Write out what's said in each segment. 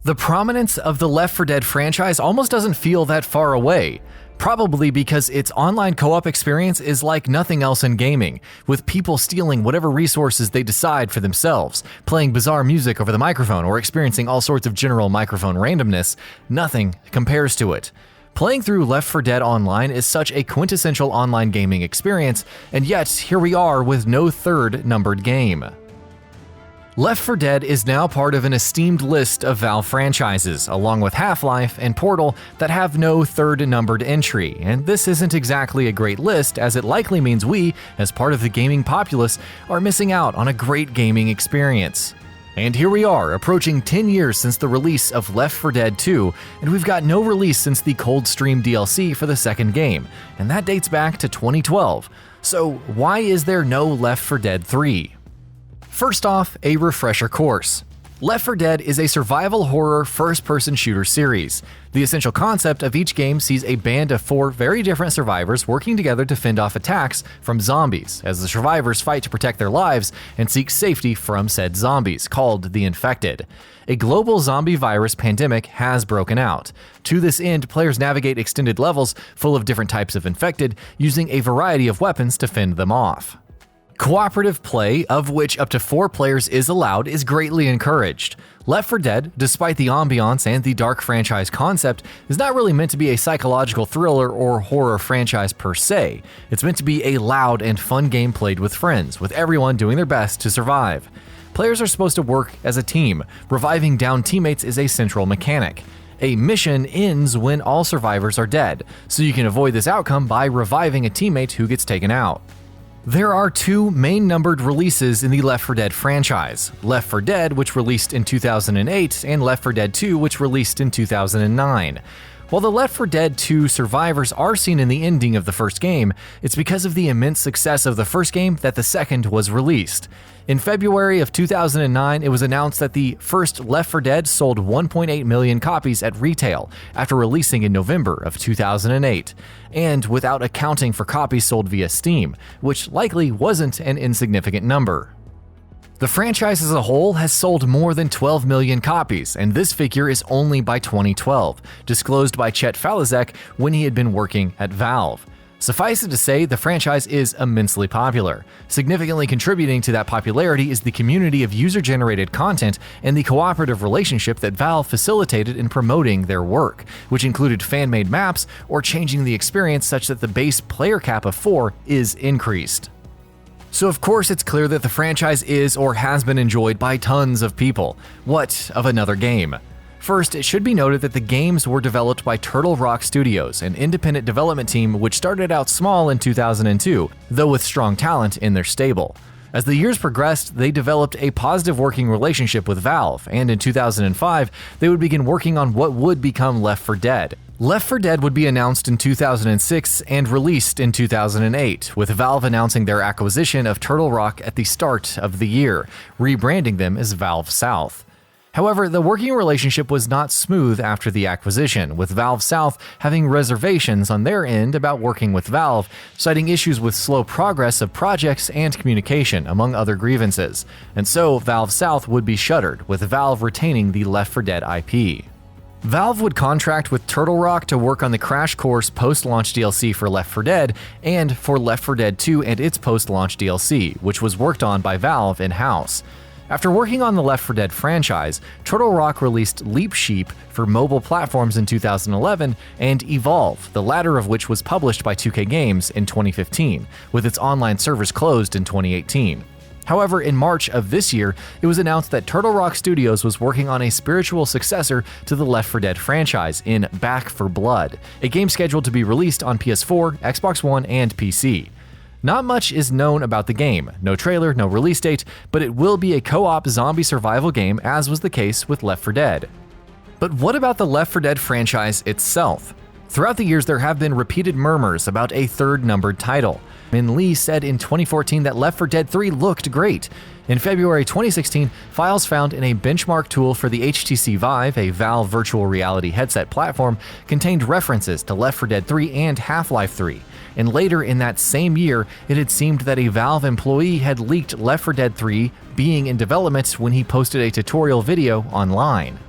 The prominence of the Left 4 Dead franchise almost doesn't feel that far away. Probably because its online co-op experience is like nothing else in gaming, with people stealing whatever resources they decide for themselves, playing bizarre music over the microphone, or experiencing all sorts of general microphone randomness. Nothing compares to it. Playing through Left 4 Dead Online is such a quintessential online gaming experience, and yet here we are with no third numbered game. Left 4 Dead is now part of an esteemed list of Valve franchises, along with Half-Life and Portal, that have no third numbered entry, and this isn't exactly a great list, as it likely means we, as part of the gaming populace, are missing out on a great gaming experience. And here we are, approaching 10 years since the release of Left 4 Dead 2, and we've got no release since the Coldstream DLC for the second game, and that dates back to 2012. So why is there no Left 4 Dead 3? First off, a refresher course. Left 4 Dead is a survival horror first-person shooter series. The essential concept of each game sees a band of 4 very different survivors working together to fend off attacks from zombies, as the survivors fight to protect their lives and seek safety from said zombies, called the Infected. A global zombie virus pandemic has broken out. To this end, players navigate extended levels full of different types of infected, using a variety of weapons to fend them off. Cooperative play, of which up to 4 players is allowed, is greatly encouraged. Left 4 Dead, despite the ambiance and the dark franchise concept, is not really meant to be a psychological thriller or horror franchise per se. It's meant to be a loud and fun game played with friends, with everyone doing their best to survive. Players are supposed to work as a team. Reviving downed teammates is a central mechanic. A mission ends when all survivors are dead, so you can avoid this outcome by reviving a teammate who gets taken out. There are 2 main numbered releases in the Left 4 Dead franchise, Left 4 Dead, which released in 2008, and Left 4 Dead 2, which released in 2009. While the Left 4 Dead 2 survivors are seen in the ending of the first game, it's because of the immense success of the first game that the second was released. In February of 2009, it was announced that the first Left 4 Dead sold 1.8 million copies at retail after releasing in November of 2008, and without accounting for copies sold via Steam, which likely wasn't an insignificant number. The franchise as a whole has sold more than 12 million copies, and this figure is only by 2012, disclosed by Chet Falizek when he had been working at Valve. Suffice it to say, the franchise is immensely popular. Significantly contributing to that popularity is the community of user-generated content and the cooperative relationship that Valve facilitated in promoting their work, which included fan-made maps or changing the experience such that the base player cap of 4 is increased. So of course it's clear that the franchise is or has been enjoyed by tons of people. What of another game? First, it should be noted that the games were developed by Turtle Rock Studios, an independent development team which started out small in 2002, though with strong talent in their stable. As the years progressed, they developed a positive working relationship with Valve, and in 2005, they would begin working on what would become Left 4 Dead. Left 4 Dead would be announced in 2006 and released in 2008, with Valve announcing their acquisition of Turtle Rock at the start of the year, rebranding them as Valve South. However, the working relationship was not smooth after the acquisition, with Valve South having reservations on their end about working with Valve, citing issues with slow progress of projects and communication, among other grievances. And so, Valve South would be shuttered, with Valve retaining the Left 4 Dead IP. Valve would contract with Turtle Rock to work on the Crash Course post-launch DLC for Left 4 Dead and for Left 4 Dead 2 and its post-launch DLC, which was worked on by Valve in-house. After working on the Left 4 Dead franchise, Turtle Rock released Leap Sheep for mobile platforms in 2011 and Evolve, the latter of which was published by 2K Games in 2015, with its online servers closed in 2018. However, in March of this year, it was announced that Turtle Rock Studios was working on a spiritual successor to the Left 4 Dead franchise in Back 4 Blood, a game scheduled to be released on PS4, Xbox One, and PC. Not much is known about the game, no trailer, no release date, but it will be a co-op zombie survival game, as was the case with Left 4 Dead. But what about the Left 4 Dead franchise itself? Throughout the years, there have been repeated murmurs about a third numbered title. Min Lee said in 2014 that Left 4 Dead 3 looked great. In February 2016, files found in a benchmark tool for the HTC Vive, a Valve virtual reality headset platform, contained references to Left 4 Dead 3 and Half-Life 3. And later in that same year, it had seemed that a Valve employee had leaked Left 4 Dead 3 being in development when he posted a tutorial video online.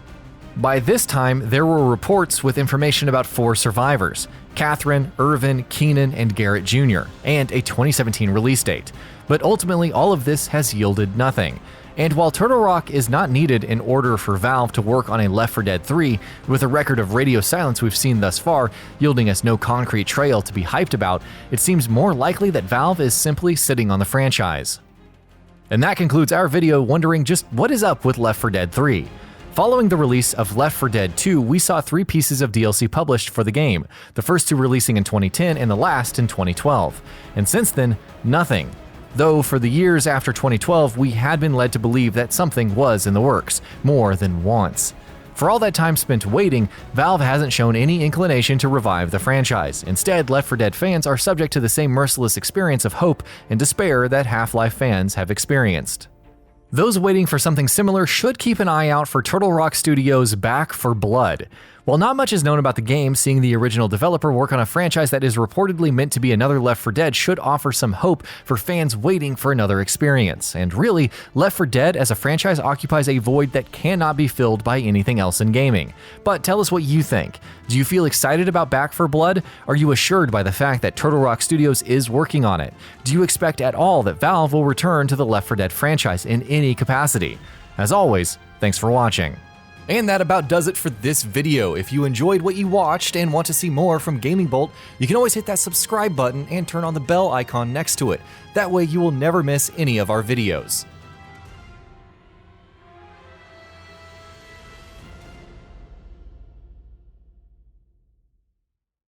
By this time, there were reports with information about 4 survivors: Catherine, Irvin, Keenan, and Garrett Jr., and a 2017 release date. But ultimately, all of this has yielded nothing. And while Turtle Rock is not needed in order for Valve to work on a Left 4 Dead 3, with a record of radio silence we've seen thus far, yielding us no concrete trail to be hyped about, it seems more likely that Valve is simply sitting on the franchise. And that concludes our video wondering just what is up with Left 4 Dead 3. Following the release of Left 4 Dead 2, we saw 3 pieces of DLC published for the game, the first 2 releasing in 2010 and the last in 2012. And since then, nothing. Though for the years after 2012, we had been led to believe that something was in the works, more than once. For all that time spent waiting, Valve hasn't shown any inclination to revive the franchise. Instead, Left 4 Dead fans are subject to the same merciless experience of hope and despair that Half-Life fans have experienced. Those waiting for something similar should keep an eye out for Turtle Rock Studios' Back 4 Blood. While not much is known about the game, seeing the original developer work on a franchise that is reportedly meant to be another Left 4 Dead should offer some hope for fans waiting for another experience. And really, Left 4 Dead as a franchise occupies a void that cannot be filled by anything else in gaming. But tell us what you think. Do you feel excited about Back 4 Blood? Are you assured by the fact that Turtle Rock Studios is working on it? Do you expect at all that Valve will return to the Left 4 Dead franchise in any capacity? As always, thanks for watching. And that about does it for this video. If you enjoyed what you watched and want to see more from Gaming Bolt, you can always hit that subscribe button and turn on the bell icon next to it. That way you will never miss any of our videos.